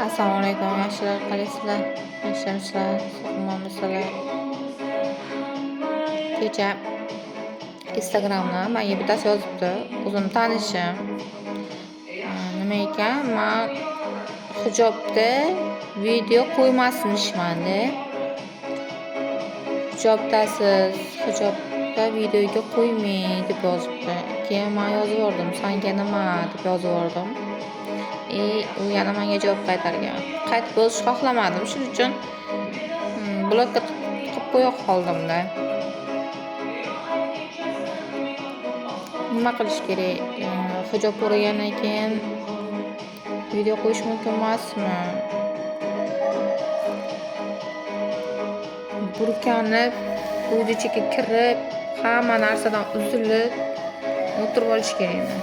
Assalomu alaykum, yaxshilar, qalaysizlar? Yaxshimisizlar? Sog'monmisizlar? Kecha Instagramda menga bittasi yozibdi, o'zim tanishim. Nima ekan, men hijobda video qo'ymasmishman deb. Hijobda videoga qo'ymang deb yozibdi. Keyin men yozib yubordim, senga nima deb yozib yubordim. U yana menga javob qaytargan. Qaytib yozishni xohlamadim, shuning uchun blokka qilib qo'ya qoldim-da. Nima qilish kerak? Hijob o'ragandan keyin video qo'yish mumkin emasmi? Burkanib, videoga kirib, hamma narsadan uzilib o'tirib olish kerakmi?